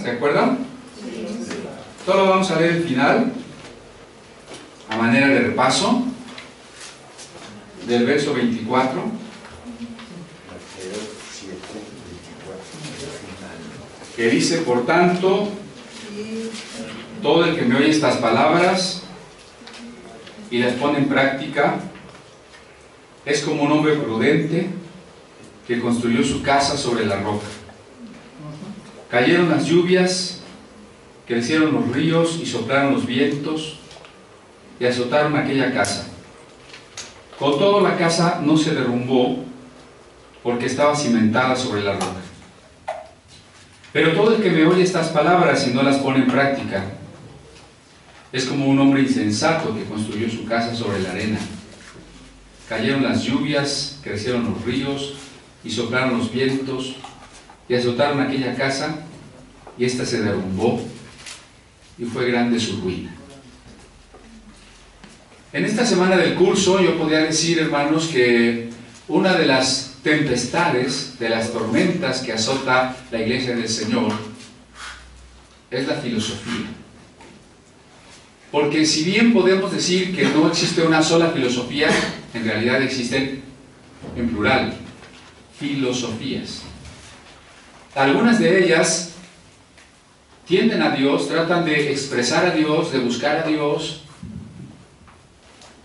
¿de acuerdo? Solo vamos a leer el final, a manera de repaso, del verso 24. Que dice: por tanto, todo el que me oye estas palabras y las pone en práctica es como un hombre prudente que construyó su casa sobre la roca. Cayeron las lluvias, crecieron los ríos y soplaron los vientos y azotaron aquella casa. Con todo, la casa no se derrumbó porque estaba cimentada sobre la roca. Pero todo el que me oye estas palabras y no las pone en práctica es como un hombre insensato que construyó su casa sobre la arena. Cayeron las lluvias, crecieron los ríos y soplaron los vientos y azotaron aquella casa, y ésta se derrumbó y fue grande su ruina. En esta semana del curso yo podría decir, hermanos, que una de las tempestades, de las tormentas que azota la iglesia del Señor es la filosofía. Porque si bien podemos decir que no existe una sola filosofía, en realidad existen, en plural, filosofías. Algunas de ellas tienden a Dios, tratan de expresar a Dios, de buscar a Dios,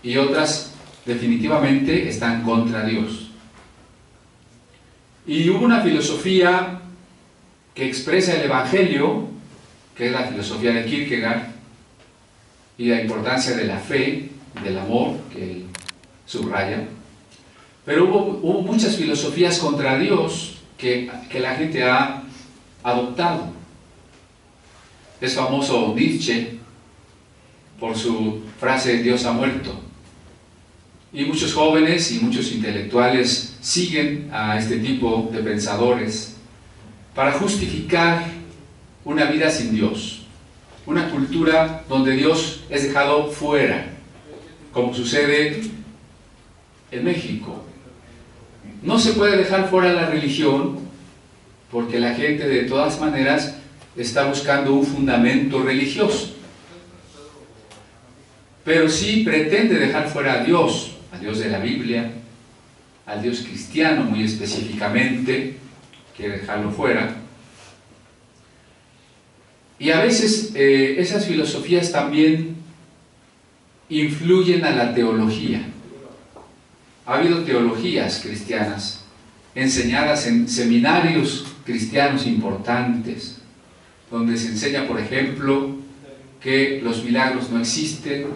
y otras definitivamente están contra Dios. Y hubo una filosofía que expresa el Evangelio, que es la filosofía de Kierkegaard, y la importancia de la fe, del amor, que él subraya. Pero hubo muchas filosofías contra Dios que la gente ha adoptado. Es famoso Nietzsche por su frase "Dios ha muerto". Y muchos jóvenes y muchos intelectuales siguen a este tipo de pensadores para justificar una vida sin Dios, una cultura donde Dios es dejado fuera, como sucede en México. No se puede dejar fuera la religión porque la gente de todas maneras está buscando un fundamento religioso, pero sí pretende dejar fuera a Dios de la Biblia, al Dios cristiano muy específicamente, quiere dejarlo fuera. Y a veces esas filosofías también influyen a la teología. Ha habido teologías cristianas enseñadas en seminarios cristianos importantes, donde se enseña, por ejemplo, que los milagros no existen,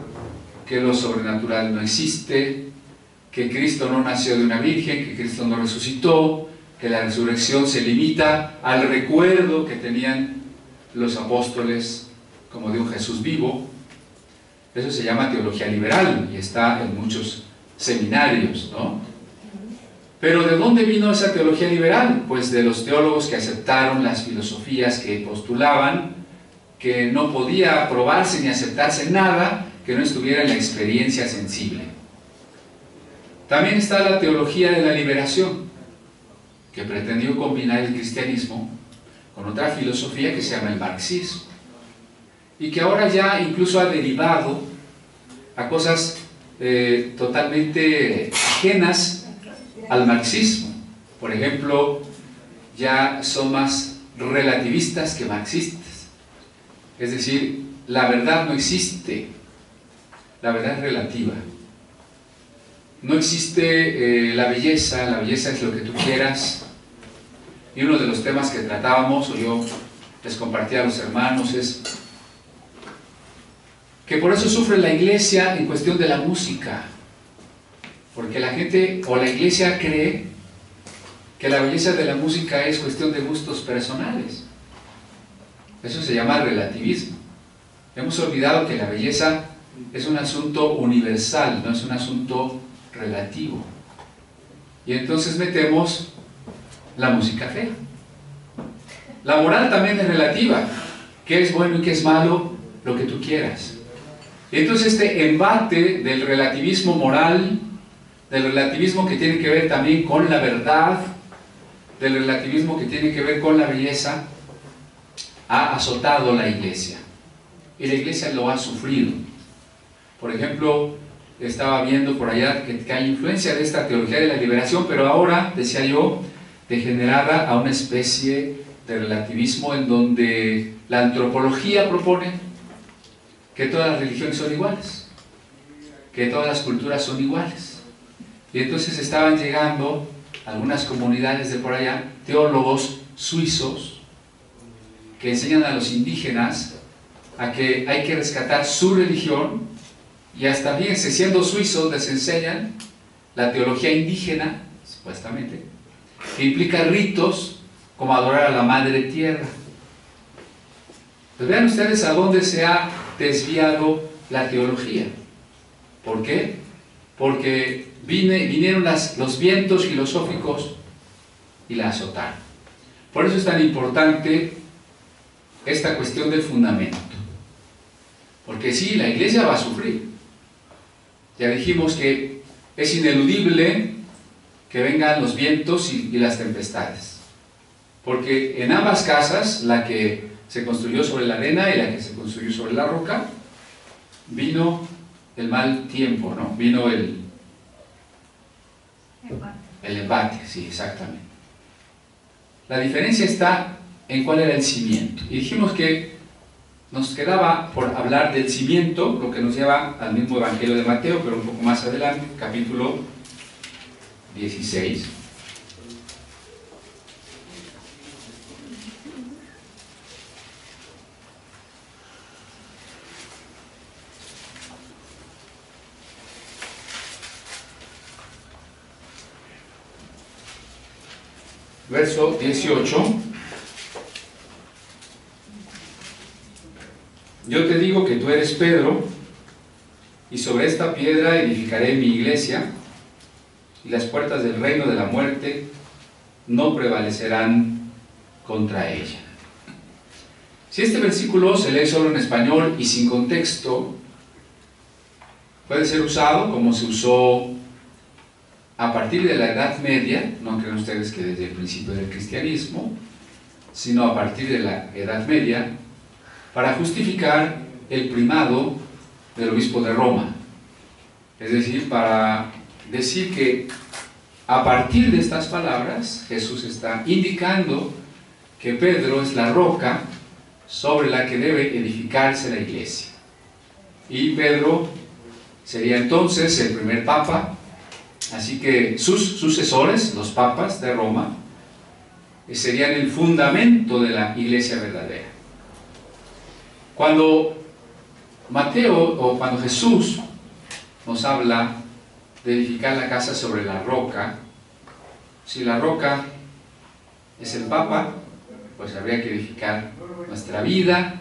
que lo sobrenatural no existe, que Cristo no nació de una virgen, que Cristo no resucitó, que la resurrección se limita al recuerdo que tenían los apóstoles como de un Jesús vivo. Eso se llama teología liberal y está en muchos seminarios, ¿no? Pero ¿de dónde vino esa teología liberal? Pues de los teólogos que aceptaron las filosofías que postulaban que no podía probarse ni aceptarse nada que no estuviera en la experiencia sensible. También está la teología de la liberación, que pretendió combinar el cristianismo con otra filosofía que se llama el marxismo, y que ahora ya incluso ha derivado a cosas totalmente ajenas al marxismo. Por ejemplo, ya son más relativistas que marxistas. Es decir, la verdad no existe, la verdad es relativa. No existe la belleza es lo que tú quieras. Y uno de los temas que tratábamos, o yo les compartía a los hermanos, es que por eso sufre la iglesia en cuestión de la música, porque la gente o la iglesia cree que la belleza de la música es cuestión de gustos personales. Eso se llama relativismo. Hemos olvidado que la belleza es un asunto universal, no es un asunto relativo. Y entonces metemos la música fea. La moral también es relativa. ¿Qué es bueno y qué es malo? Lo que tú quieras. Y entonces este embate del relativismo moral, del relativismo que tiene que ver también con la verdad, del relativismo que tiene que ver con la belleza, ha azotado la iglesia y la iglesia lo ha sufrido. Por ejemplo, estaba viendo por allá que hay influencia de esta teología de la liberación, pero ahora, decía yo, degenerada a una especie de relativismo en donde la antropología propone que todas las religiones son iguales, que todas las culturas son iguales. Y entonces estaban llegando algunas comunidades de por allá, teólogos suizos, que enseñan a los indígenas a que hay que rescatar su religión, y hasta fíjense, siendo suizos les enseñan la teología indígena, supuestamente, que implica ritos como adorar a la madre tierra. Pues vean ustedes a dónde se ha desviado la teología. ¿Por qué? Porque vinieron los vientos filosóficos y la azotaron. Por eso es tan importante esta cuestión del fundamento. Porque sí, la iglesia va a sufrir. Ya dijimos que es ineludible que vengan los vientos y las tempestades. Porque en ambas casas, la que se construyó sobre la arena y la que se construyó sobre la roca, vino el mal tiempo, ¿no? Vino el embate, sí, exactamente. La diferencia está en cuál era el cimiento. Y dijimos que nos quedaba por hablar del cimiento, lo que nos lleva al mismo Evangelio de Mateo, pero un poco más adelante, capítulo 16. Verso 18. Yo te digo que tú eres Pedro, y sobre esta piedra edificaré mi iglesia, y las puertas del reino de la muerte no prevalecerán contra ella. Si este versículo se lee solo en español y sin contexto, puede ser usado como se usó a partir de la Edad Media, no crean ustedes que desde el principio del cristianismo, sino a partir de la Edad Media, para justificar el primado del obispo de Roma. Es decir, para decir que a partir de estas palabras, Jesús está indicando que Pedro es la roca sobre la que debe edificarse la iglesia. Y Pedro sería entonces el primer papa, así que sus sucesores, los papas de Roma, serían el fundamento de la iglesia verdadera. Cuando Mateo, o cuando Jesús nos habla de edificar la casa sobre la roca, si la roca es el Papa, pues habría que edificar nuestra vida,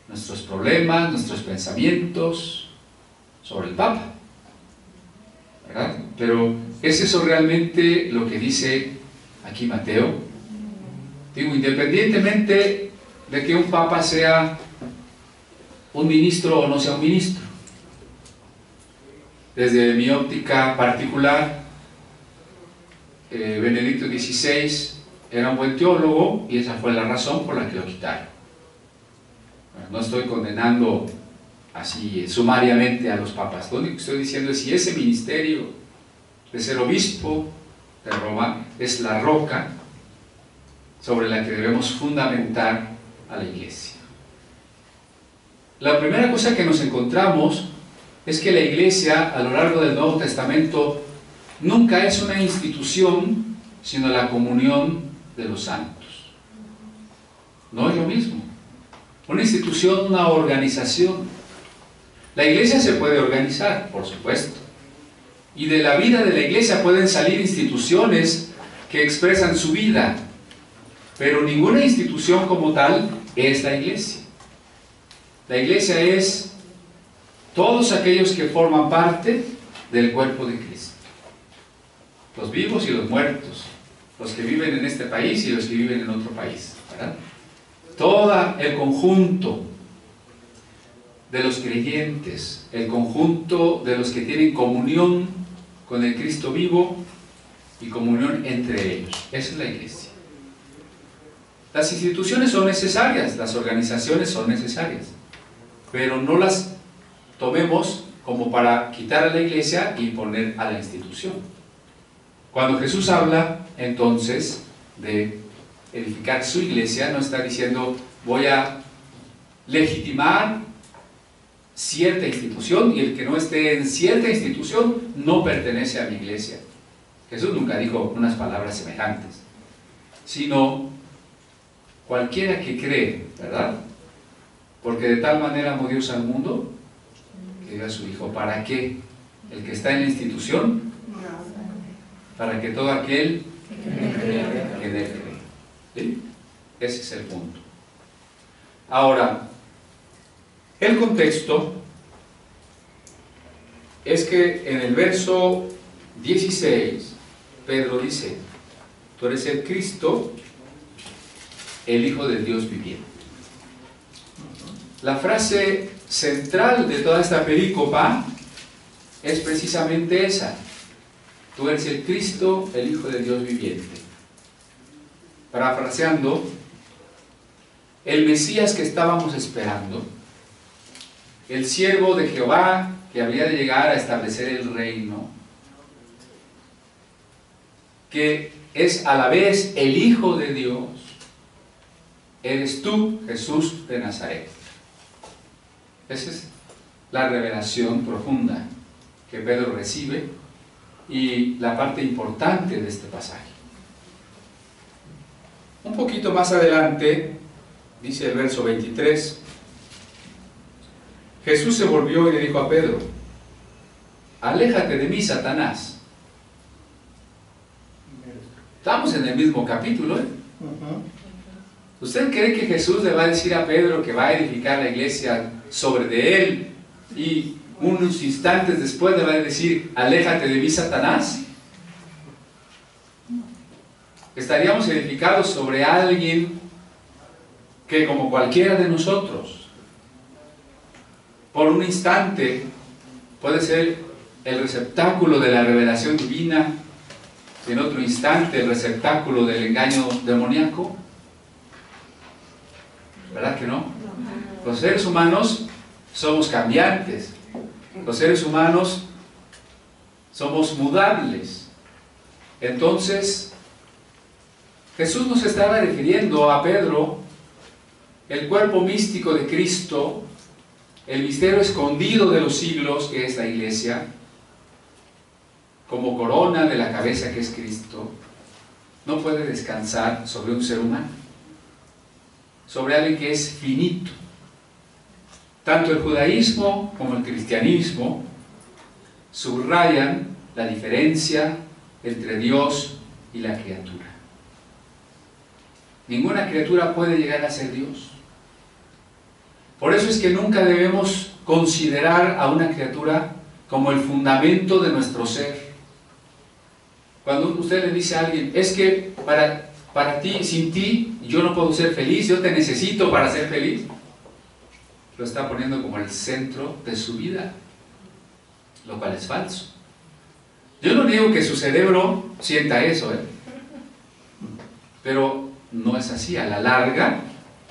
nuestros problemas, nuestros pensamientos sobre el Papa, ¿verdad? Pero ¿es eso realmente lo que dice aquí Mateo? Digo, independientemente de que un Papa sea un ministro o no sea un ministro, desde mi óptica particular, Benedicto XVI era un buen teólogo y esa fue la razón por la que lo quitaron. No estoy condenando así sumariamente a los papas. Lo único que estoy diciendo es si ese ministerio de ser obispo de Roma es la roca sobre la que debemos fundamentar a la iglesia. La primera cosa que nos encontramos es que la iglesia a lo largo del Nuevo Testamento nunca es una institución, sino la comunión de los santos. No es lo mismo. Una institución, una organización. La iglesia se puede organizar, por supuesto. Y de la vida de la iglesia pueden salir instituciones que expresan su vida. Pero ninguna institución como tal es la iglesia. La iglesia es todos aquellos que forman parte del cuerpo de Cristo. Los vivos y los muertos. Los que viven en este país y los que viven en otro país, ¿verdad? Todo el conjunto de los creyentes, el conjunto de los que tienen comunión con el Cristo vivo y comunión entre ellos. Esa es la iglesia. Las instituciones son necesarias, las organizaciones son necesarias, pero no las tomemos como para quitar a la iglesia y poner a la institución. Cuando Jesús habla entonces de edificar su iglesia, no está diciendo voy a legitimar cierta institución y el que no esté en cierta institución no pertenece a mi iglesia. Jesús nunca dijo unas palabras semejantes, sino cualquiera que cree, ¿verdad? Porque de tal manera amó Dios al mundo que dio a su Hijo. ¿Para qué? El que está en la institución, para que todo aquel que en él cree. ¿Sí? Ese es el punto. Ahora, el contexto es que en el verso 16, Pedro dice, tú eres el Cristo, el Hijo del Dios viviente. La frase central de toda esta perícopa es precisamente esa. Tú eres el Cristo, el Hijo de Dios viviente. Parafraseando, el Mesías que estábamos esperando, el siervo de Jehová que habría de llegar a establecer el reino, que es a la vez el Hijo de Dios, eres tú, Jesús de Nazaret. Esa es la revelación profunda que Pedro recibe y la parte importante de este pasaje. Un poquito más adelante, dice el verso 23, Jesús se volvió y le dijo a Pedro, aléjate de mí, Satanás. Estamos en el mismo capítulo, ¿eh? ¿Usted cree que Jesús le va a decir a Pedro que va a edificar la iglesia sobre de él y unos instantes después le va a decir, aléjate de mí, Satanás? Estaríamos edificados sobre alguien que, como cualquiera de nosotros, por un instante puede ser el receptáculo de la revelación divina, en otro instante el receptáculo del engaño demoníaco. ¿Verdad que no? Los seres humanos somos cambiantes, los seres humanos somos mudables. Entonces, Jesús nos estaba refiriendo a Pedro, el cuerpo místico de Cristo, el misterio escondido de los siglos que es la iglesia, como corona de la cabeza que es Cristo, no puede descansar sobre un ser humano, sobre alguien que es finito. Tanto el judaísmo como el cristianismo subrayan la diferencia entre Dios y la criatura. Ninguna criatura puede llegar a ser Dios. Por eso es que nunca debemos considerar a una criatura como el fundamento de nuestro ser. Cuando usted le dice a alguien, es que para ti, sin ti, yo no puedo ser feliz, yo te necesito para ser feliz, lo está poniendo como el centro de su vida, lo cual es falso. Yo no digo que su cerebro sienta eso, pero no es así. A la larga,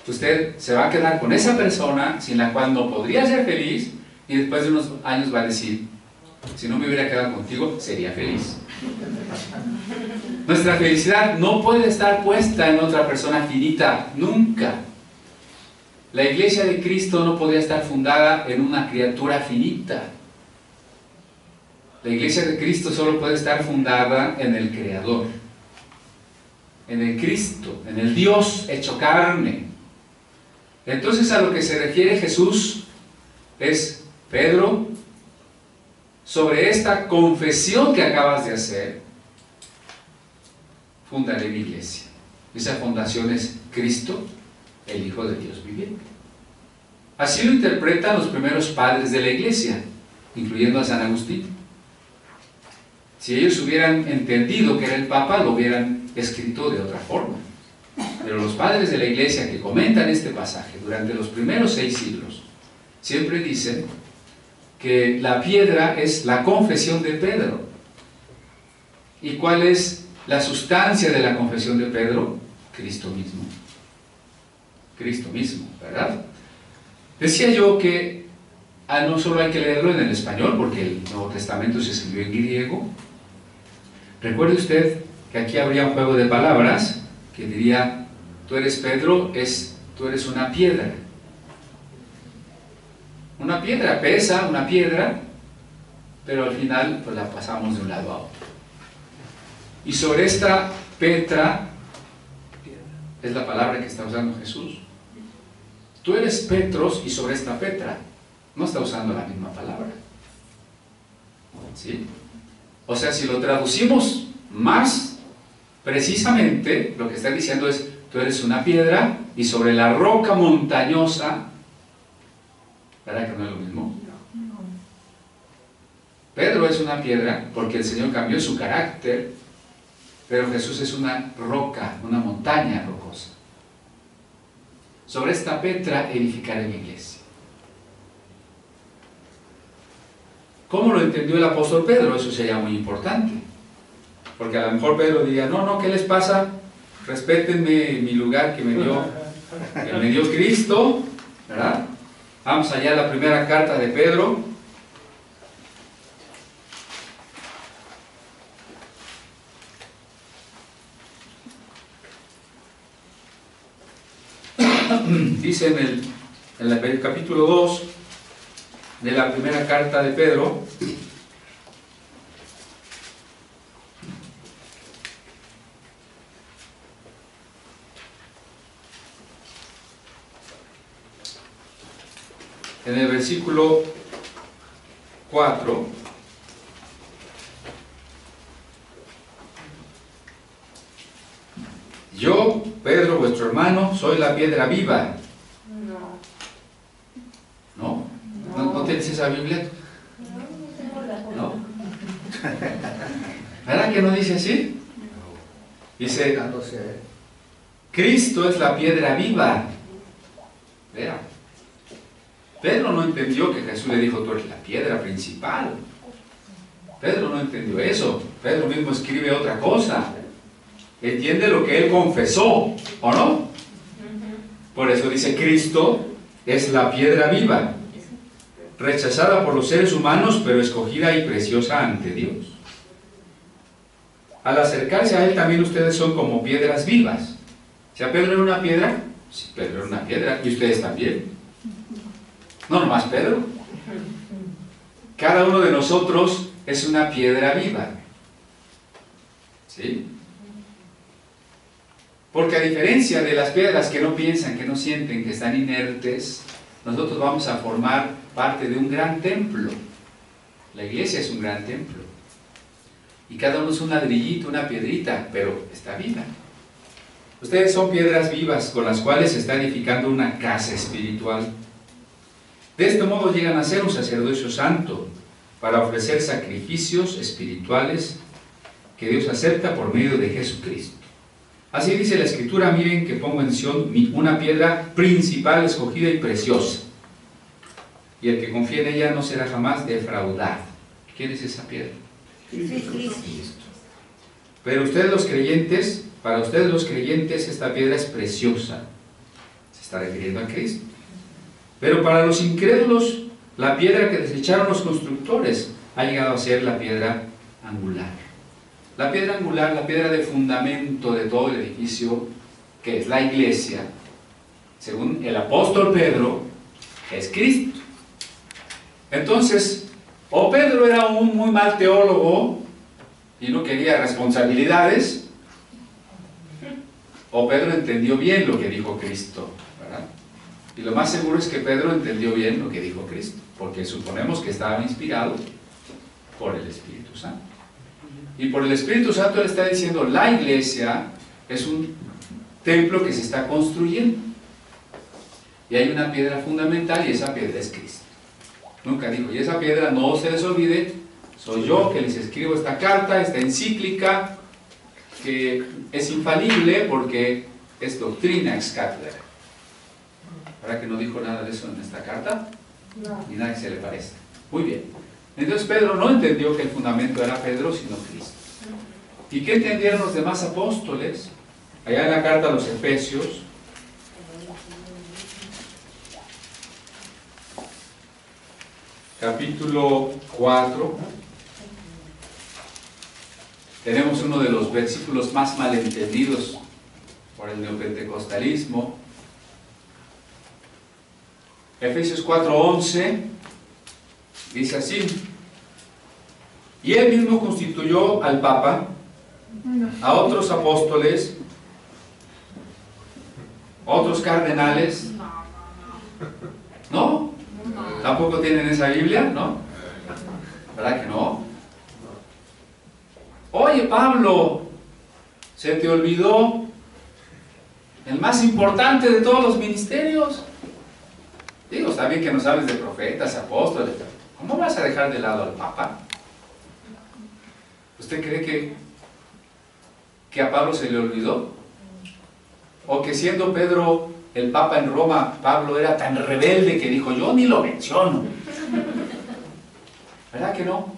usted se va a quedar con esa persona sin la cual no podría ser feliz y después de unos años va a decir, si no me hubiera quedado contigo, sería feliz. Nuestra felicidad no puede estar puesta en otra persona finita, nunca. La iglesia de Cristo no podría estar fundada en una criatura finita. La iglesia de Cristo solo puede estar fundada en el Creador, en el Cristo, en el Dios hecho carne. Entonces, a lo que se refiere Jesús es, Pedro, sobre esta confesión que acabas de hacer, fundaré mi iglesia. Esa fundación es Cristo, el Hijo de Dios viviente. Así lo interpretan los primeros padres de la iglesia, incluyendo a San Agustín. Si ellos hubieran entendido que era el Papa, lo hubieran escrito de otra forma. Pero los padres de la iglesia que comentan este pasaje durante los primeros 6 siglos, siempre dicen que la piedra es la confesión de Pedro. ¿Y cuál es la sustancia de la confesión de Pedro? Cristo mismo. Cristo mismo, ¿verdad? Decía yo que no solo hay que leerlo en el español, porque el Nuevo Testamento se escribió en griego. Recuerde usted que aquí habría un juego de palabras que diría: tú eres Pedro, tú eres una piedra. Una piedra pesa, una piedra, pero al final pues la pasamos de un lado a otro. Y sobre esta Petra, es la palabra que está usando Jesús. Tú eres Petros y sobre esta Petra. No está usando la misma palabra. ¿Sí? O sea, si lo traducimos más precisamente, lo que está diciendo es: tú eres una piedra y sobre la roca montañosa. ¿Verdad que no es lo mismo? Pedro es una piedra porque el Señor cambió su carácter, pero Jesús es una roca, una montaña rocosa. Sobre esta Petra edificaré mi iglesia. ¿Cómo lo entendió el apóstol Pedro? Eso sería muy importante. Porque a lo mejor Pedro diría: no, ¿qué les pasa? Respétenme mi lugar que me dio Cristo, ¿verdad? Vamos allá a la primera carta de Pedro. Dice en el capítulo 2 de la primera carta de Pedro, en el versículo 4, yo, Pedro, vuestro hermano, soy la piedra viva. ¿No? ¿No tienes esa Biblia? ¿No? ¿Verdad que no dice así? Dice: Cristo es la piedra viva. Vea. Pedro no entendió que Jesús le dijo: tú eres la piedra principal. Pedro no entendió eso. Pedro mismo escribe otra cosa. Entiende lo que él confesó, ¿o no? Por eso dice: Cristo es la piedra viva, rechazada por los seres humanos, pero escogida y preciosa ante Dios. Al acercarse a Él también ustedes son como piedras vivas. O sea, ¿Pedro era una piedra? Sí, Pedro era una piedra, y ustedes también. No nomás Pedro. Cada uno de nosotros es una piedra viva. ¿Sí? Porque a diferencia de las piedras que no piensan, que no sienten, que están inertes, nosotros vamos a formar parte de un gran templo. La iglesia es un gran templo. Y cada uno es un ladrillito, una piedrita, pero está viva. Ustedes son piedras vivas con las cuales se está edificando una casa espiritual. De este modo llegan a ser un sacerdocio santo para ofrecer sacrificios espirituales que Dios acepta por medio de Jesucristo. Así dice la Escritura: miren que pongo en Sión una piedra principal, escogida y preciosa, y el que confíe en ella no será jamás defraudado. ¿Quién es esa piedra? Cristo. Pero ustedes los creyentes, para ustedes los creyentes, esta piedra es preciosa. Se está refiriendo a Cristo. Pero para los incrédulos, la piedra que desecharon los constructores ha llegado a ser la piedra angular. La piedra angular, la piedra de fundamento de todo el edificio, que es la iglesia, según el apóstol Pedro, es Cristo. Entonces, o Pedro era un muy mal teólogo y no quería responsabilidades, o Pedro entendió bien lo que dijo Cristo, ¿verdad? Y lo más seguro es que Pedro entendió bien lo que dijo Cristo, porque suponemos que estaba inspirado por el Espíritu Santo. Y por el Espíritu Santo él está diciendo: la iglesia es un templo que se está construyendo. Y hay una piedra fundamental, y esa piedra es Cristo. Nunca dijo: y esa piedra, no se les olvide, soy yo que les escribo esta carta, esta encíclica, que es infalible porque es doctrina ex cátedra. ¿Verdad que no dijo nada de eso en esta carta? No. Ni nada que se le parezca. Muy bien. Entonces Pedro no entendió que el fundamento era Pedro, sino Cristo. ¿Y qué entendieron los demás apóstoles? Allá en la carta a los Efesios, capítulo 4, tenemos uno de los versículos más malentendidos por el neopentecostalismo. Efesios 4:11 dice así: y él mismo constituyó al Papa, a otros apóstoles, otros cardenales. ¿No? ¿Tampoco tienen esa Biblia? ¿No? ¿Verdad que no? Oye, Pablo, se te olvidó el más importante de todos los ministerios. Digo, está bien que no sabes de profetas, apóstoles, pero ¿cómo vas a dejar de lado al Papa? ¿Usted cree que a Pablo se le olvidó? ¿O que siendo Pedro el Papa en Roma, Pablo era tan rebelde que dijo, yo ni lo menciono? ¿Verdad que no?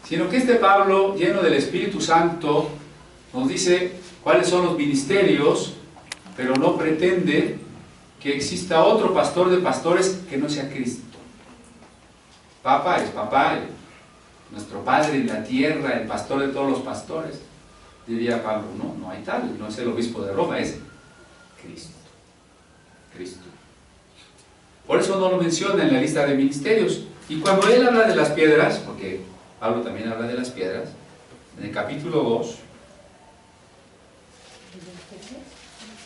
Sino que este Pablo, lleno del Espíritu Santo, nos dice cuáles son los ministerios, pero no pretende que exista otro pastor de pastores que no sea Cristo. Papa es papá, nuestro Padre en la tierra, el pastor de todos los pastores. Diría Pablo, no hay tal, no es el obispo de Roma, es Cristo. Cristo. Por eso no lo menciona en la lista de ministerios. Y cuando él habla de las piedras, porque Pablo también habla de las piedras, en el capítulo 2,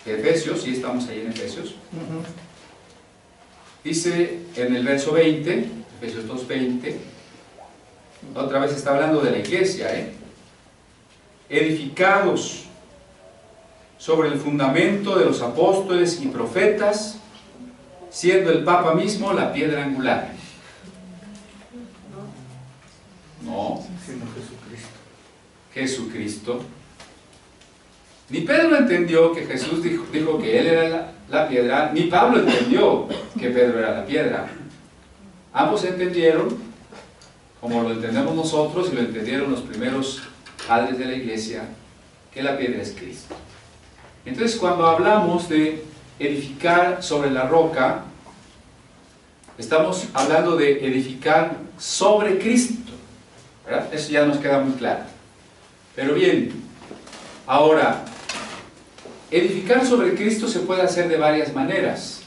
Efesios, sí estamos ahí en Efesios, dice en el verso 20, Efesios 2:20, otra vez está hablando de la iglesia, edificados sobre el fundamento de los apóstoles y profetas, siendo el Papa mismo la piedra angular. No, sino Jesucristo. Jesucristo. Ni Pedro entendió que Jesús dijo que él era la piedra, ni Pablo entendió que Pedro era la piedra. Ambos entendieron, como lo entendemos nosotros y lo entendieron los primeros padres de la iglesia, que la piedra es Cristo. Entonces, cuando hablamos de edificar sobre la roca, estamos hablando de edificar sobre Cristo, ¿verdad? Eso ya nos queda muy claro. Pero bien, ahora, edificar sobre Cristo se puede hacer de varias maneras.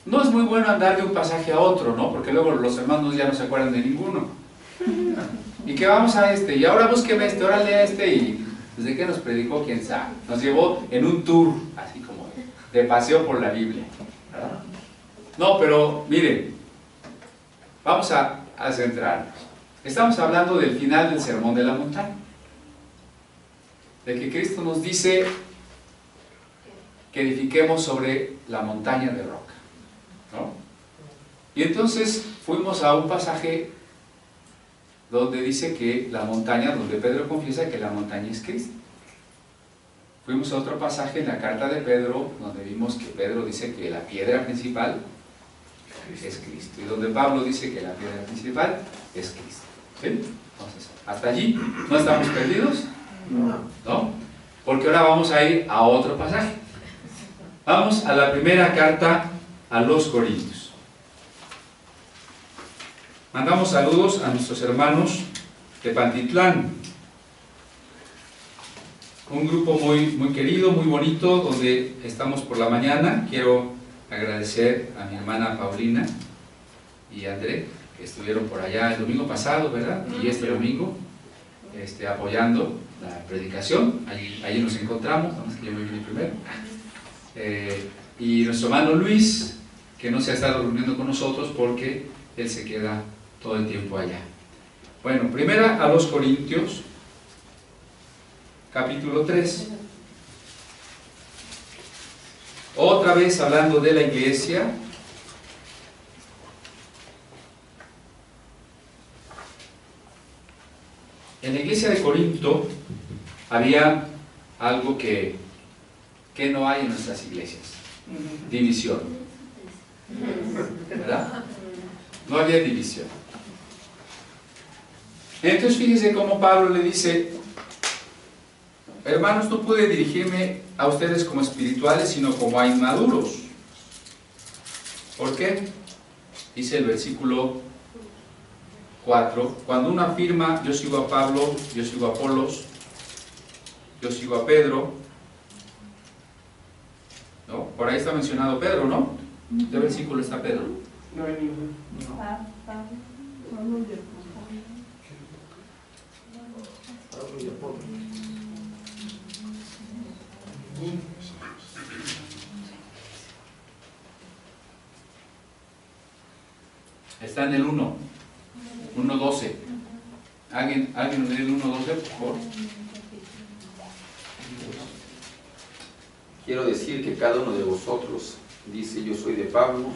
No es muy bueno andar de un pasaje a otro, ¿no? Porque luego los hermanos ya no se acuerdan de ninguno. Y que vamos a este, y ahora búsqueme este, ahora lea este, y desde que nos predicó, quién sabe. Nos llevó en un tour, así como de paseo por la Biblia, ¿verdad? No, pero miren, vamos a centrarnos. Estamos hablando del final del Sermón de la Montaña, de que Cristo nos dice que edifiquemos sobre la montaña de roca, ¿no? Y entonces fuimos a un pasaje donde dice que la montaña, donde Pedro confiesa que la montaña es Cristo. Fuimos a otro pasaje en la carta de Pedro, donde vimos que Pedro dice que la piedra principal es Cristo, y donde Pablo dice que la piedra principal es Cristo. ¿Sí? Entonces, hasta allí, ¿no estamos perdidos? ¿No? Porque ahora vamos a ir a otro pasaje. Vamos a la primera carta a los Corintios. Mandamos saludos a nuestros hermanos de Pantitlán, un grupo muy querido, muy bonito, donde estamos por la mañana. Quiero agradecer a mi hermana Paulina y André, que estuvieron por allá el domingo pasado, ¿verdad? Y este domingo, apoyando la predicación. Allí nos encontramos, nada más que yo me vine primero. Y nuestro hermano Luis, que no se ha estado reuniendo con nosotros porque él se queda todo el tiempo allá. Bueno, primera a los Corintios, capítulo 3. Otra vez hablando de la iglesia. En la iglesia de Corinto había algo que no hay en nuestras iglesias: división, ¿verdad? No había división. Entonces fíjense cómo Pablo le dice: hermanos, no pude dirigirme a ustedes como espirituales, sino como a inmaduros. ¿Por qué? dice el versículo 4, cuando uno afirma, yo sigo a Pablo, yo sigo a Apolos, yo sigo a Pedro, ¿no? Por ahí está mencionado Pedro, ¿no? ¿En qué versículo está Pedro? No hay ninguno. Está en el 1:12. ¿Alguien nos lee el 1:12, por favor? Quiero decir que cada uno de vosotros dice: yo soy de Pablo,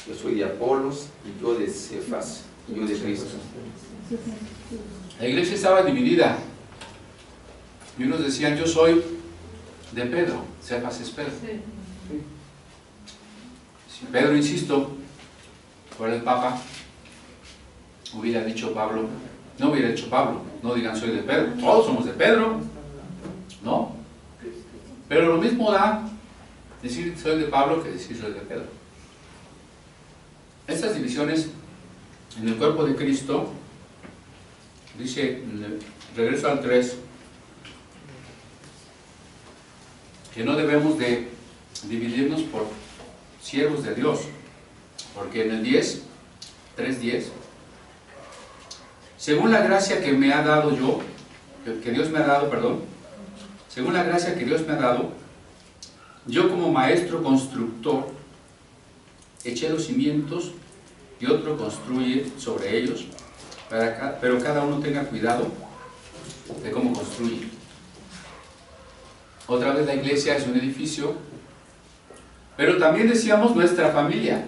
yo soy de Apolos, y yo de Cefas, y yo de Cristo. La iglesia estaba dividida. Y unos decían, yo soy de Pedro. Cefas es Pedro. Si Pedro, insisto, fuera el Papa, hubiera dicho Pablo, no hubiera dicho Pablo, no digan soy de Pedro, todos somos de Pedro, ¿no? Pero lo mismo da decir soy de Pablo que decir soy de Pedro. Estas divisiones en el cuerpo de Cristo, dice, regreso al 3, que no debemos de dividirnos por siervos de Dios, porque en el 10, 3:10, según la gracia que me ha dado que Dios me ha dado, según la gracia que Dios me ha dado, yo como maestro constructor eché los cimientos y otro construye sobre ellos, pero cada uno tenga cuidado de cómo construye. Otra vez la iglesia es un edificio, pero también decíamos nuestra familia,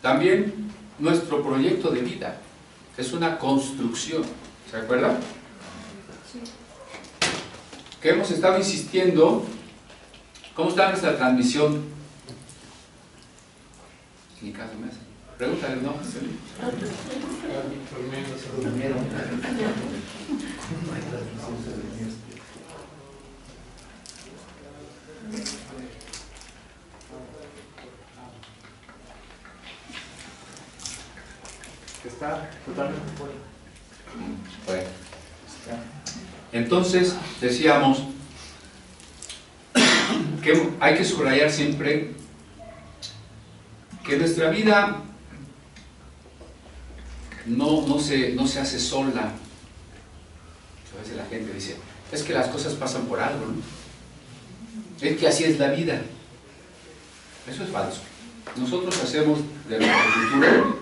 también nuestro proyecto de vida, es una construcción, ¿se acuerdan? Que hemos estado insistiendo. ¿Cómo está nuestra transmisión? Ni caso me hace. Pregúntale, ¿no? Está totalmente fuera. Bueno. Entonces, decíamos que hay que subrayar siempre que nuestra vida no se hace sola. A veces la gente dice, es que las cosas pasan por algo, ¿no? Es que así es la vida. Eso es falso. Nosotros hacemos de nuestro futuro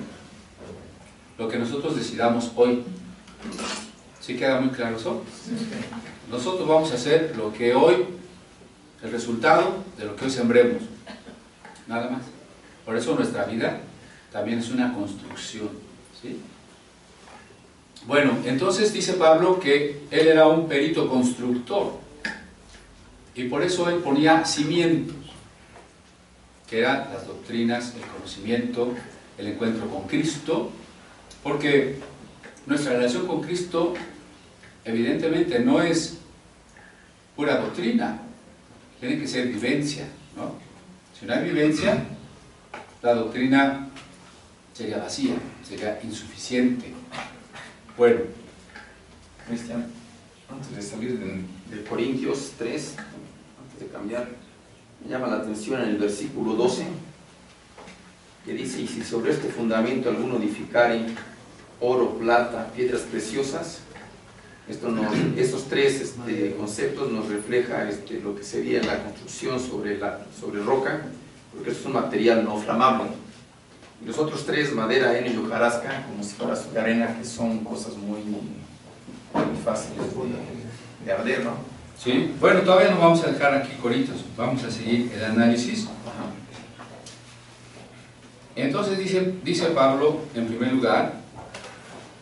lo que nosotros decidamos hoy. ¿Sí queda muy claro eso? Nosotros vamos a hacer lo que hoy, el resultado de lo que hoy sembremos. Nada más. Por eso nuestra vida también es una construcción, ¿sí? Bueno, entonces dice Pablo que él era un perito constructor y por eso él ponía cimientos, que eran las doctrinas, el conocimiento, el encuentro con Cristo, porque nuestra relación con Cristo evidentemente no es pura doctrina, tiene que ser vivencia, ¿no? Si no hay vivencia, la doctrina sería vacía, sería insuficiente. Bueno, Cristian, antes de salir de Corintios 3, antes de cambiar, me llama la atención en el versículo 12, que dice: y si sobre este fundamento alguno edificare oro, plata, piedras preciosas. Estos tres conceptos nos refleja lo que sería la construcción sobre roca, porque es un material no flamable. Y los otros tres, madera, heno y hojarasca, como si fuera de arena, que son cosas muy fáciles de arder, ¿no? sí, bueno, todavía no vamos a dejar aquí Corintios, vamos a seguir el análisis. Ajá. Entonces dice Pablo, en primer lugar,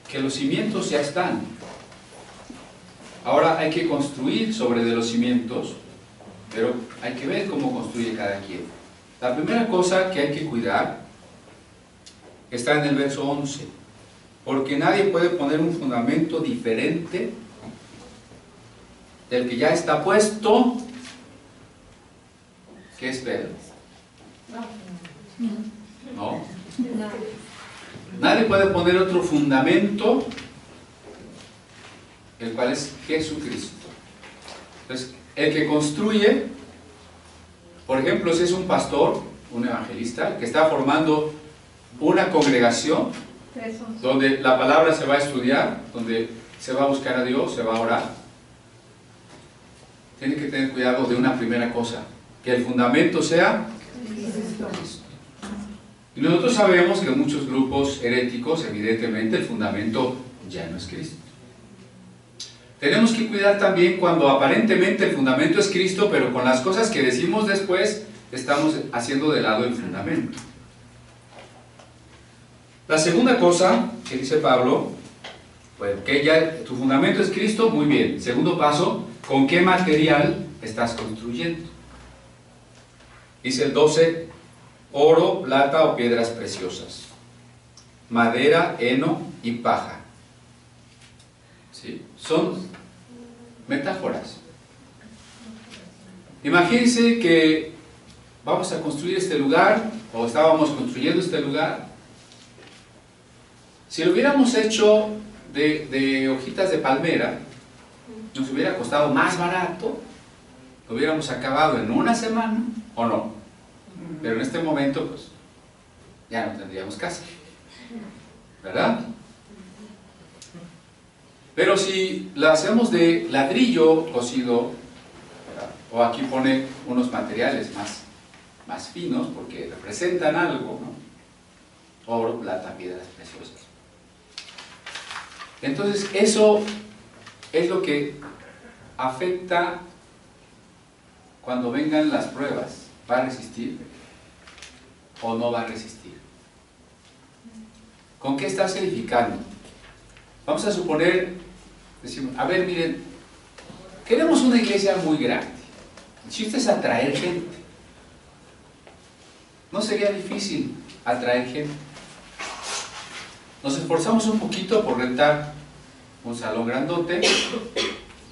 que los cimientos ya están. Ahora hay que construir sobre de los cimientos, pero hay que ver cómo construye cada quien. La primera cosa que hay que cuidar está en el verso 11, porque nadie puede poner un fundamento diferente del que ya está puesto, que es Pedro. ¿No? Nadie puede poner otro fundamento, el cual es Jesucristo. Entonces, el que construye, por ejemplo, si es un pastor, un evangelista, que está formando una congregación donde la palabra se va a estudiar, donde se va a buscar a Dios, se va a orar, tiene que tener cuidado de una primera cosa, que el fundamento sea Cristo. Y nosotros sabemos que en muchos grupos heréticos, evidentemente, el fundamento ya no es Cristo. Tenemos que cuidar también cuando aparentemente el fundamento es Cristo, pero con las cosas que decimos después, estamos haciendo de lado el fundamento. La segunda cosa que dice Pablo, pues que ya tu fundamento es Cristo, muy bien. Segundo paso, ¿con qué material estás construyendo? Dice el 12, oro, plata o piedras preciosas, madera, heno y paja. ¿Sí? Son metáforas. Imagínense que vamos a construir este lugar, o estábamos construyendo este lugar. Si lo hubiéramos hecho de hojitas de palmera, nos hubiera costado más barato, lo hubiéramos acabado en una semana, ¿o no? Pero en este momento, pues, ya no tendríamos casa, ¿verdad? Pero si la hacemos de ladrillo cocido, ¿verdad? O aquí pone unos materiales más finos, porque representan algo, ¿no? Oro, plata, piedras preciosas. Entonces, eso es lo que afecta cuando vengan las pruebas. ¿Va a resistir o no va a resistir? ¿Con qué estás edificando? Vamos a suponer, decimos, a ver, miren, queremos una iglesia muy grande. El chiste es atraer gente. No sería difícil atraer gente. Nos esforzamos un poquito por rentar un salón grandote,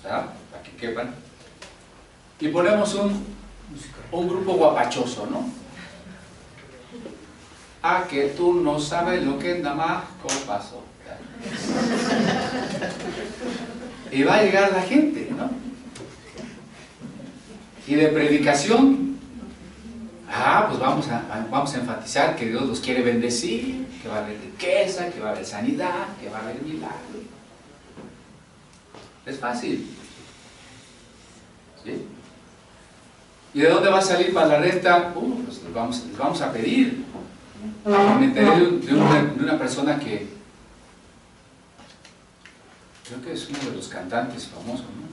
¿verdad? Para que quepan, y ponemos un grupo guapachoso, ¿no? Ah, que tú no sabes lo que es nada más, ¿cómo pasó? Y va a llegar la gente, ¿no? Y de predicación, pues vamos a enfatizar que Dios los quiere bendecir, que va a haber riqueza, que va a haber sanidad, que va a haber milagro. Es fácil, ¿sí? ¿Y de dónde va a salir para la renta? Pues les vamos a pedir. Me enteré de una persona que creo que es uno de los cantantes famosos, ¿no?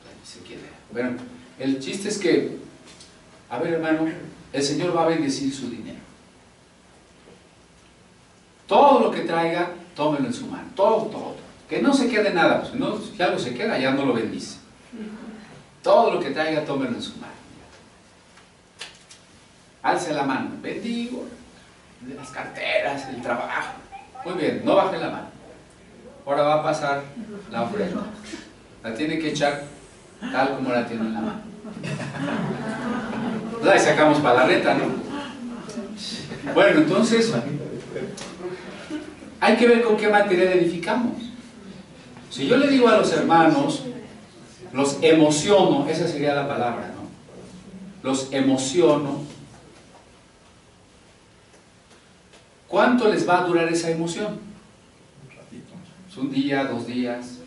Ya ni sé quién era. Bueno, el chiste es que, a ver, hermano, el Señor va a bendecir su dinero. Todo lo que traiga, tómelo en su mano. Todo. Que no se quede nada, pues no, si algo se queda, ya no lo bendice. Todo lo que traiga, tómelo en su mano. Alce la mano, bendigo, de las carteras, el trabajo. Muy bien, no baje la mano. Ahora va a pasar la ofrenda. La tiene que echar tal como la tiene en la mano. Pues ahí sacamos para la renta, ¿no? Bueno, entonces, hay que ver con qué material edificamos. Si yo le digo a los hermanos, los emociono, esa sería la palabra, ¿no? Los emociono. ¿Cuánto les va a durar esa emoción? Es un día, 2 días.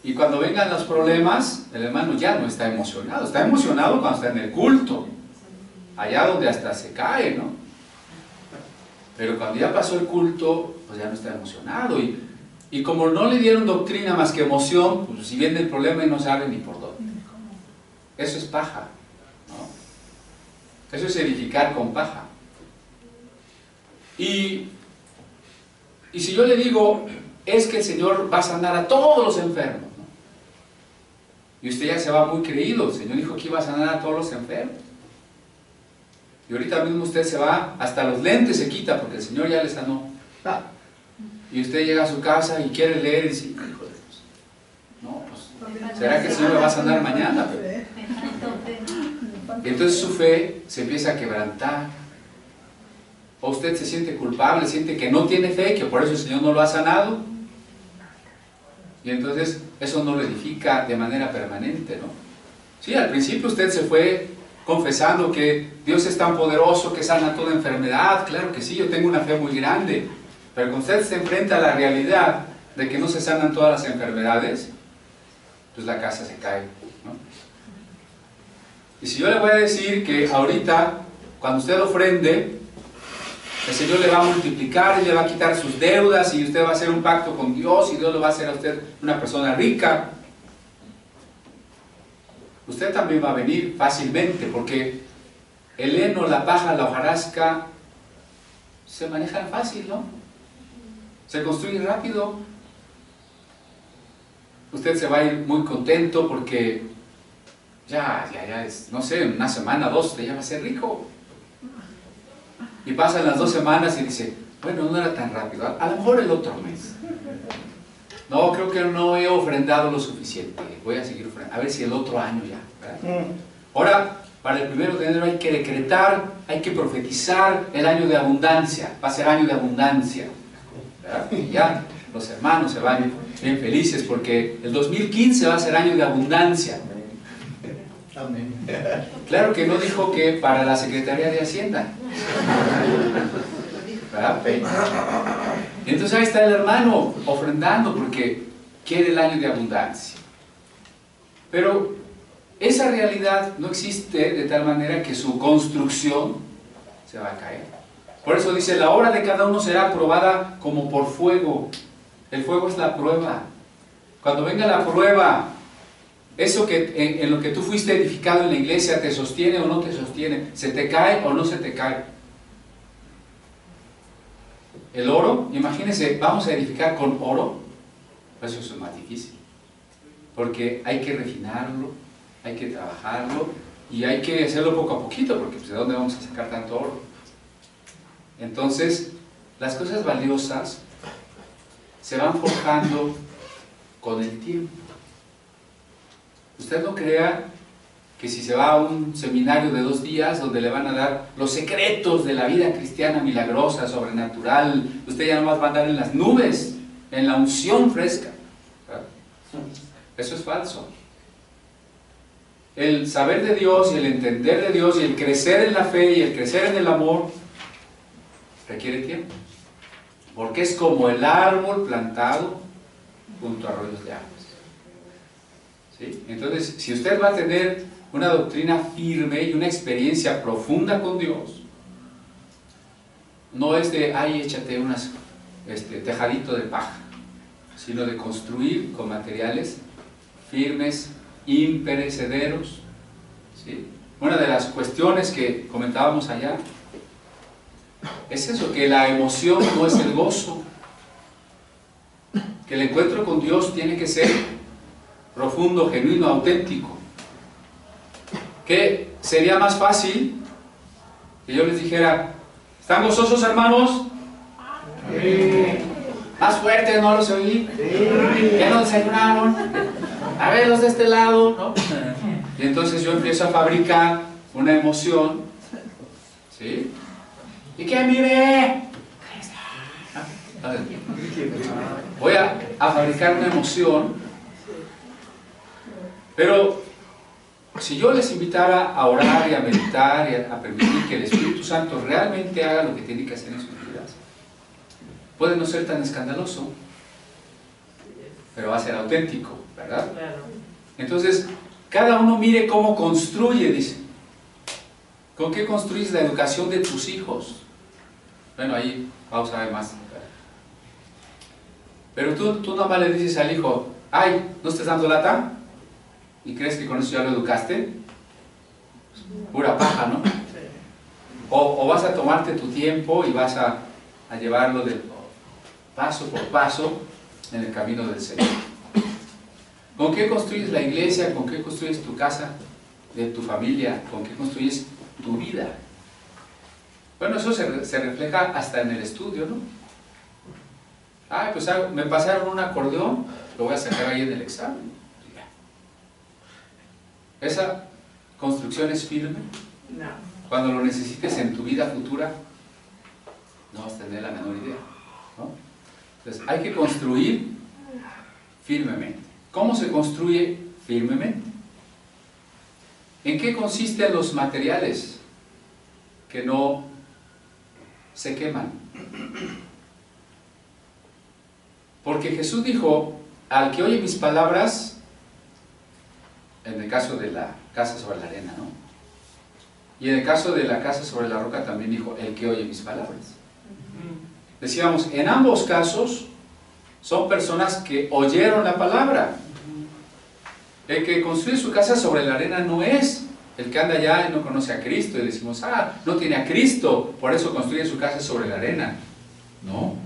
Y cuando vengan los problemas, el hermano ya no está emocionado. Está emocionado cuando está en el culto, allá donde hasta se cae, ¿no? Pero cuando ya pasó el culto, pues ya no está emocionado. Y como no le dieron doctrina más que emoción, pues si viene el problema y no sabe ni por dónde. Eso es paja, ¿no? Eso es edificar con paja. Y si yo le digo, es que el Señor va a sanar a todos los enfermos, ¿no? Y usted ya se va muy creído, el Señor dijo que iba a sanar a todos los enfermos. Y ahorita mismo usted se va, hasta los lentes se quita porque el Señor ya le sanó. Y usted llega a su casa y quiere leer y dice, hijo de Dios, no, pues, ¿será que el Señor me va a sanar mañana? Y entonces su fe se empieza a quebrantar. ¿O usted se siente culpable, siente que no tiene fe, que por eso el Señor no lo ha sanado? Y entonces eso no lo edifica de manera permanente, ¿no? Sí, al principio usted se fue confesando que Dios es tan poderoso que sana toda enfermedad. Claro que sí, yo tengo una fe muy grande. Pero cuando usted se enfrenta a la realidad de que no se sanan todas las enfermedades, pues la casa se cae, ¿no? Y si yo le voy a decir que ahorita, cuando usted ofrende, el Señor le va a multiplicar y le va a quitar sus deudas y usted va a hacer un pacto con Dios y Dios lo va a hacer a usted una persona rica, usted también va a venir fácilmente, porque el heno, la paja, la hojarasca se manejan fácil, ¿no? Se construye rápido. Usted se va a ir muy contento porque ya es, no sé, en una semana, 2, usted ya va a ser rico. Y pasan las 2 semanas y dice, bueno, no era tan rápido, a lo mejor el otro mes. No, creo que no he ofrendado lo suficiente, voy a seguir ofrendando, a ver si el otro año ya, ¿verdad? Ahora, para el 1 de enero hay que decretar, hay que profetizar el año de abundancia, va a ser año de abundancia, ¿verdad? Y ya los hermanos se van bien felices porque el 2015 va a ser año de abundancia. Amén. Claro que no dijo que para la Secretaría de Hacienda, ¿verdad? Y entonces ahí está el hermano ofrendando porque quiere el año de abundancia. Pero esa realidad no existe de tal manera que su construcción se va a caer. Por eso dice, la obra de cada uno será probada como por fuego. El fuego es la prueba. Cuando venga la prueba, eso que en lo que tú fuiste edificado en la iglesia, ¿te sostiene o no te sostiene? ¿Se te cae o no se te cae? El oro, imagínense, vamos a edificar con oro. Eso es más difícil, porque hay que refinarlo, hay que trabajarlo y hay que hacerlo poco a poquito, porque pues, ¿de dónde vamos a sacar tanto oro? Entonces, las cosas valiosas se van forjando con el tiempo. Usted no crea que si se va a un seminario de 2 días donde le van a dar los secretos de la vida cristiana milagrosa, sobrenatural, usted ya nomás va a andar en las nubes, en la unción fresca, ¿verdad? Eso es falso. El saber de Dios y el entender de Dios y el crecer en la fe y el crecer en el amor requiere tiempo, porque es como el árbol plantado junto a arroyos de aguas. ¿Sí? Entonces, si usted va a tener una doctrina firme y una experiencia profunda con Dios, no es de, ay, échate unas tejadito de paja, sino de construir con materiales firmes, imperecederos. ¿Sí? Una de las cuestiones que comentábamos allá es eso, que la emoción no es el gozo, que el encuentro con Dios tiene que ser profundo, genuino, auténtico. Que sería más fácil que yo les dijera, ¿están gozosos, hermanos? Sí. Más fuerte, no los oí. Sí. ¿Ya no desayunaron? A ver, los de este lado, ¿no? Y entonces yo empiezo a fabricar una emoción, ¿sí? ¿Y qué mire? Voy a fabricar una emoción, pero si yo les invitara a orar y a meditar y a permitir que el Espíritu Santo realmente haga lo que tiene que hacer en sus vidas, puede no ser tan escandaloso, pero va a ser auténtico, ¿verdad? Entonces, cada uno mire cómo construye, dice. ¿Con qué construyes la educación de tus hijos? Bueno, ahí vamos a ver más. Pero tú nomás le dices al hijo, ay, ¿no estás dando lata? ¿Y crees que con eso ya lo educaste? Pura paja, ¿no? O vas a tomarte tu tiempo y vas a llevarlo de paso por paso en el camino del Señor. ¿Con qué construyes la iglesia? ¿Con qué construyes tu casa, de tu familia? ¿Con qué construyes tu vida? Bueno, eso se refleja hasta en el estudio, ¿no? Ay, pues me pasaron un acordeón, lo voy a sacar ahí en el examen. ¿Esa construcción es firme? No. Cuando lo necesites en tu vida futura, No vas a tener la menor idea, ¿no? Entonces, hay que construir firmemente. ¿Cómo se construye firmemente? ¿En qué consisten los materiales que no se queman? Porque Jesús dijo, al que oye mis palabras, en el caso de la casa sobre la arena, ¿no? Y en el caso de la casa sobre la roca también dijo, el que oye mis palabras. Decíamos, en ambos casos son personas que oyeron la palabra. El que construye su casa sobre la arena no es el que anda allá y no conoce a Cristo y decimos, no tiene a Cristo, por eso construye su casa sobre la arena. No.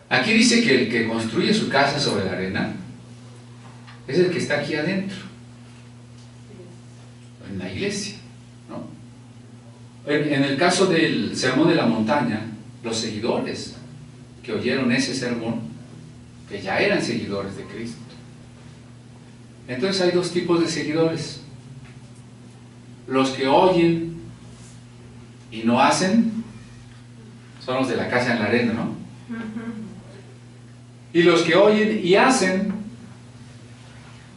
Aquí dice que el que construye su casa sobre la arena es el que está aquí adentro, en la iglesia, ¿no? En el caso del sermón de la montaña, los seguidores que oyeron ese sermón, que ya eran seguidores de Cristo. Entonces hay dos tipos de seguidores: los que oyen y no hacen, son los de la casa en la arena, ¿no? Y los que oyen y hacen,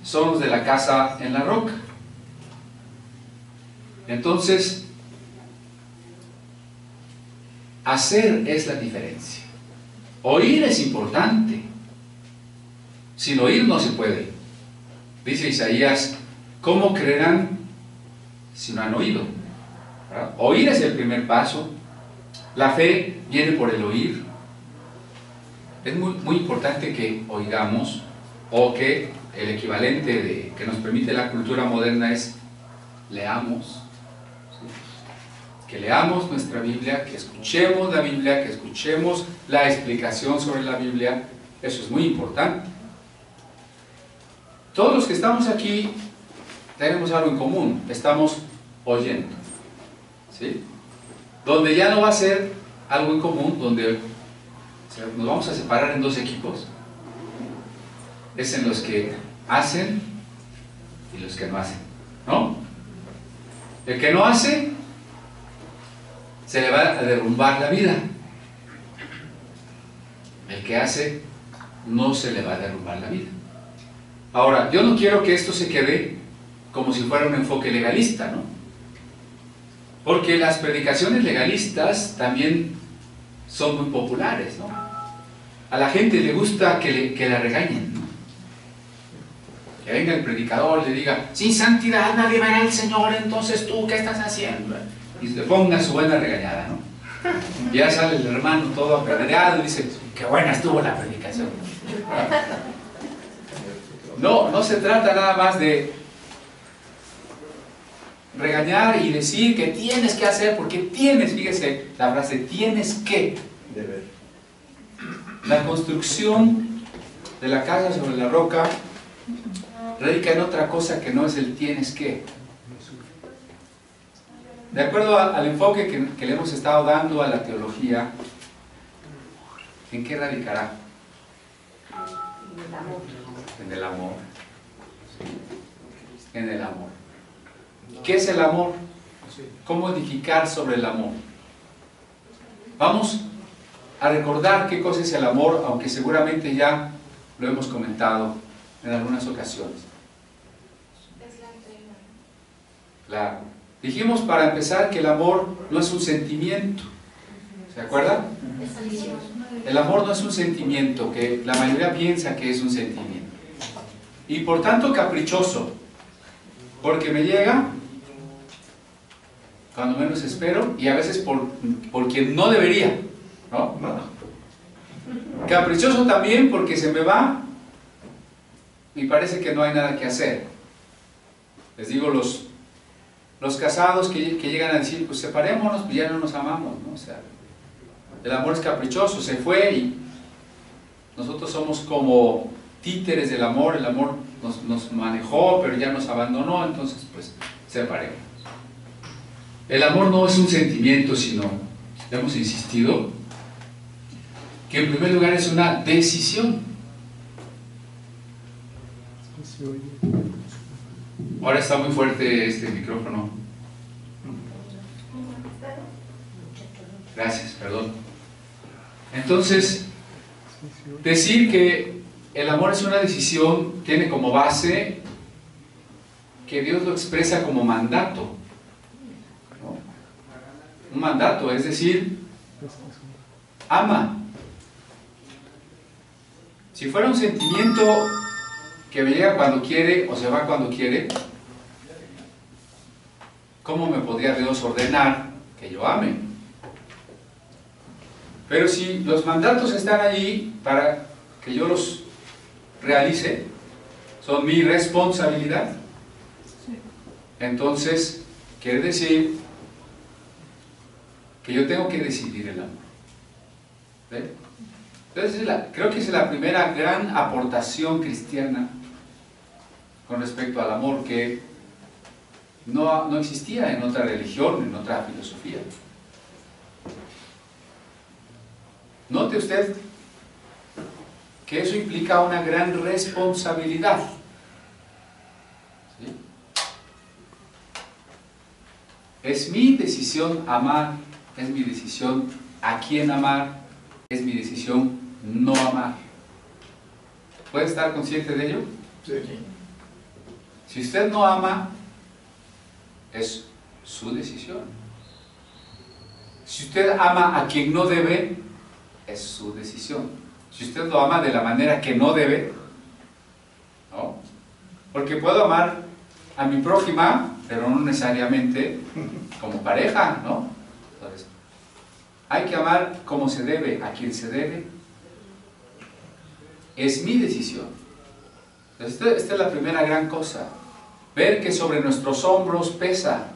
son los de la casa en la roca. Entonces, hacer es la diferencia. Oír es importante. Sin oír no se puede. Dice Isaías, ¿cómo creerán si no han oído? ¿Verdad? Oír es el primer paso. La fe viene por el oír. Es muy importante que oigamos, o que el equivalente que nos permite la cultura moderna es leamos. ¿Sí? Que leamos nuestra Biblia, que escuchemos la Biblia, que escuchemos la explicación sobre la Biblia. Eso es muy importante. Todos los que estamos aquí tenemos algo en común: estamos oyendo, ¿sí? Donde ya no va a ser algo en común, donde nos vamos a separar en dos equipos, es en los que hacen y los que no hacen, ¿no? El que no hace, se le va a derrumbar la vida. El que hace, no se le va a derrumbar la vida. Ahora, yo no quiero que esto se quede como si fuera un enfoque legalista, ¿no? Porque las predicaciones legalistas también son muy populares, ¿no? A la gente le gusta que la regañen, ¿no? Que venga el predicador y le diga, sin santidad nadie verá al Señor, entonces tú, ¿qué estás haciendo? Y le ponga su buena regañada, ¿no? Y ya sale el hermano todo apedreado y dice, qué buena estuvo la predicación. No se trata nada más de regañar y decir que tienes que hacer, porque tienes, fíjese la frase, tienes que. Deber. La construcción de la casa sobre la roca radica en otra cosa que no es el tienes que. De acuerdo al enfoque que le hemos estado dando a la teología, ¿en qué radicará? En el amor. En el amor. ¿Qué es el amor? ¿Cómo edificar sobre el amor? Vamos a recordar qué cosa es el amor, aunque seguramente ya lo hemos comentado en algunas ocasiones. Es la entrega. Claro. Dijimos para empezar que el amor no es un sentimiento. ¿Se acuerdan? El amor no es un sentimiento, que la mayoría piensa que es un sentimiento. Y por tanto caprichoso, porque me llega cuando menos espero y a veces por quien no debería, ¿no? Caprichoso también porque se me va y parece que no hay nada que hacer. Les digo, los casados que llegan a decir, pues separémonos, pues ya no nos amamos, ¿no? O sea, el amor es caprichoso, se fue y nosotros somos como títeres del amor. El amor nos manejó, pero ya nos abandonó, entonces pues separemos. El amor no es un sentimiento, sino, hemos insistido, que en primer lugar es una decisión. Ahora está muy fuerte este micrófono. Gracias, perdón. Entonces, decir que el amor es una decisión tiene como base que Dios lo expresa como mandato, ¿no? Un mandato, es decir, ama. Si fuera un sentimiento que me llega cuando quiere o se va cuando quiere, ¿cómo me podría Dios ordenar que yo ame? Pero si los mandatos están allí para que yo los realice, son mi responsabilidad, entonces quiere decir que yo tengo que decidir el amor. ¿Ve? Entonces creo que es la primera gran aportación cristiana con respecto al amor, que no existía en otra religión, en otra filosofía. Note usted que eso implica una gran responsabilidad. ¿Sí? Es mi decisión amar, es mi decisión a quién amar, es mi decisión no amar. ¿Puede estar consciente de ello? Sí. Si usted no ama, es su decisión. Si usted ama a quien no debe, es su decisión. Si usted lo ama de la manera que no debe, ¿no? Porque puedo amar a mi prójima, pero no necesariamente como pareja, ¿no? Entonces, hay que amar como se debe, a quien se debe. Es mi decisión. Entonces, esta es la primera gran cosa. Ver que sobre nuestros hombros pesa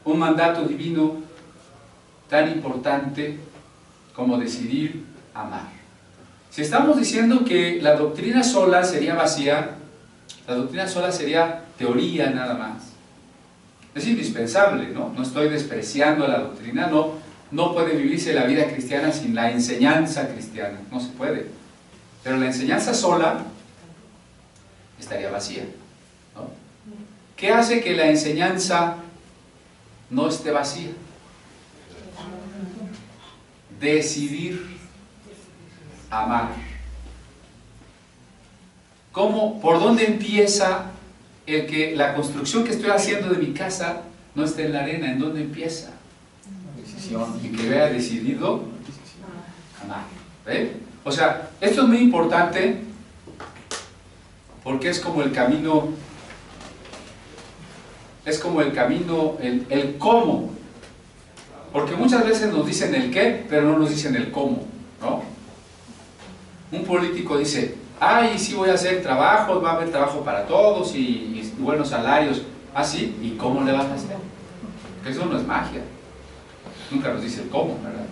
un mandato divino tan importante como decidir amar. Si estamos diciendo que la doctrina sola sería vacía, la doctrina sola sería teoría nada más. Es indispensable, ¿no? No estoy despreciando la doctrina, no puede vivirse la vida cristiana sin la enseñanza cristiana, no se puede. Pero la enseñanza sola estaría vacía, ¿no? ¿Qué hace que la enseñanza no esté vacía? Decidir amar. ¿Cómo? ¿Por dónde empieza el que la construcción que estoy haciendo de mi casa no esté en la arena? ¿En dónde empieza? Decisión. En que vea decidido amar. ¿Ve? O sea, esto es muy importante porque es como el camino, el cómo. Porque muchas veces nos dicen el qué, pero no nos dicen el cómo, ¿no? Un político dice, ay, sí voy a hacer trabajos, va a haber trabajo para todos y buenos salarios. Ah, sí, ¿y cómo le vas a hacer? Porque eso no es magia. Nunca nos dice el cómo, ¿verdad?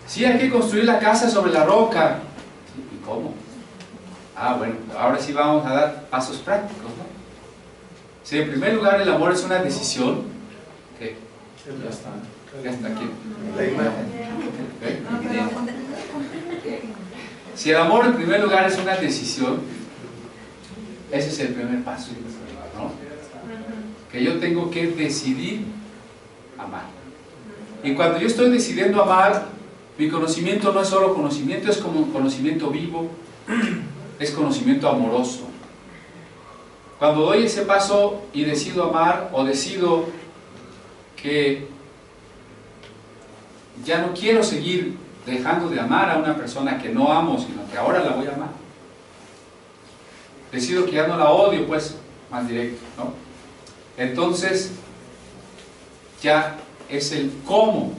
Sí, hay que construir la casa sobre la roca. ¿Y cómo? Ah, bueno, ahora sí vamos a dar pasos prácticos, ¿no? Si en primer lugar el amor es una decisión, ¿qué? Ya está. Ya está aquí. La imagen. ¿Okay? Si el amor en primer lugar es una decisión, ese es el primer paso, ¿no? Que yo tengo que decidir amar. Y cuando yo estoy decidiendo amar, mi conocimiento no es solo conocimiento, es como un conocimiento vivo, es conocimiento amoroso. Cuando doy ese paso y decido amar, o decido que ya no quiero seguir dejando de amar a una persona que no amo, sino que ahora la voy a amar. Decido que ya no la odio, pues, más directo, ¿no? Entonces, ya es el cómo.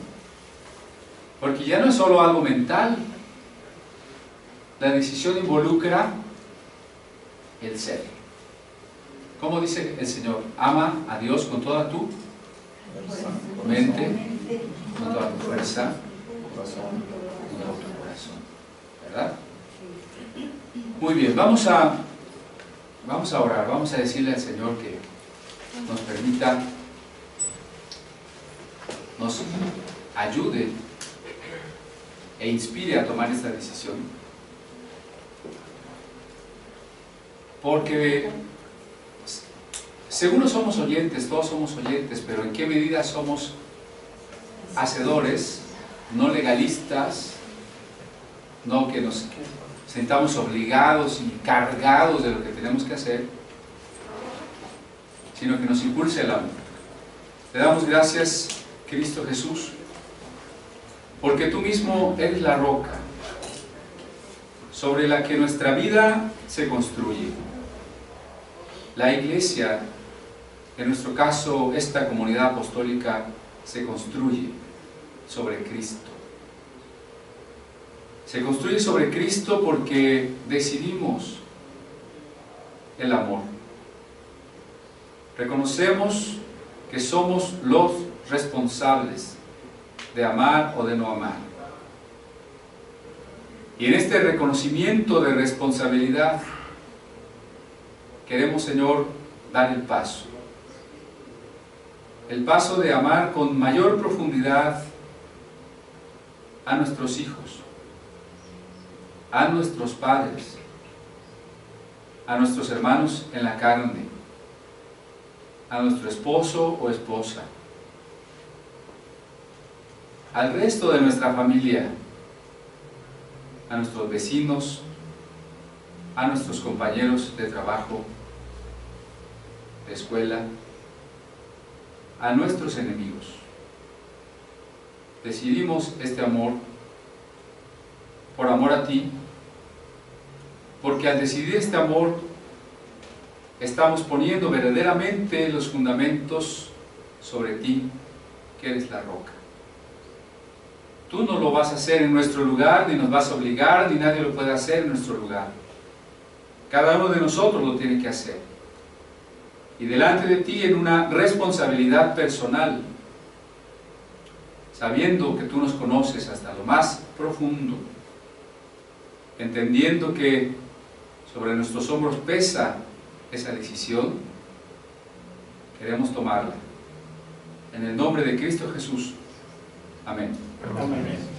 Porque ya no es solo algo mental. La decisión involucra el ser. ¿Cómo dice el Señor? Ama a Dios con toda tu mente, con toda tu fuerza, con todo tu corazón. ¿Verdad? Muy bien, vamos a orar, vamos a decirle al Señor que nos permita, nos ayude e inspire a tomar esta decisión. Porque seguro somos oyentes, todos somos oyentes, pero ¿en qué medida somos hacedores no legalistas, no que nos sentamos obligados y cargados de lo que tenemos que hacer, sino que nos impulse el amor. Te damos gracias, Cristo Jesús, porque tú mismo eres la roca sobre la que nuestra vida se construye. La iglesia, en nuestro caso esta comunidad apostólica, se construye sobre Cristo. Se construye sobre Cristo porque decidimos el amor. Reconocemos que somos los responsables de amar o de no amar. Y en este reconocimiento de responsabilidad queremos, Señor, dar el paso de amar con mayor profundidad a nuestros hijos, a nuestros padres, a nuestros hermanos en la carne, a nuestro esposo o esposa, al resto de nuestra familia, a nuestros vecinos, a nuestros compañeros de trabajo, de escuela, a nuestros enemigos. Decidimos este amor por amor a ti, porque al decidir este amor estamos poniendo verdaderamente los fundamentos sobre ti, que eres la roca. Tú no lo vas a hacer en nuestro lugar, ni nos vas a obligar, ni nadie lo puede hacer en nuestro lugar. Cada uno de nosotros lo tiene que hacer. Y delante de ti, en una responsabilidad personal, sabiendo que tú nos conoces hasta lo más profundo, entendiendo que sobre nuestros hombros pesa esa decisión, queremos tomarla. En el nombre de Cristo Jesús. Amén. Amén.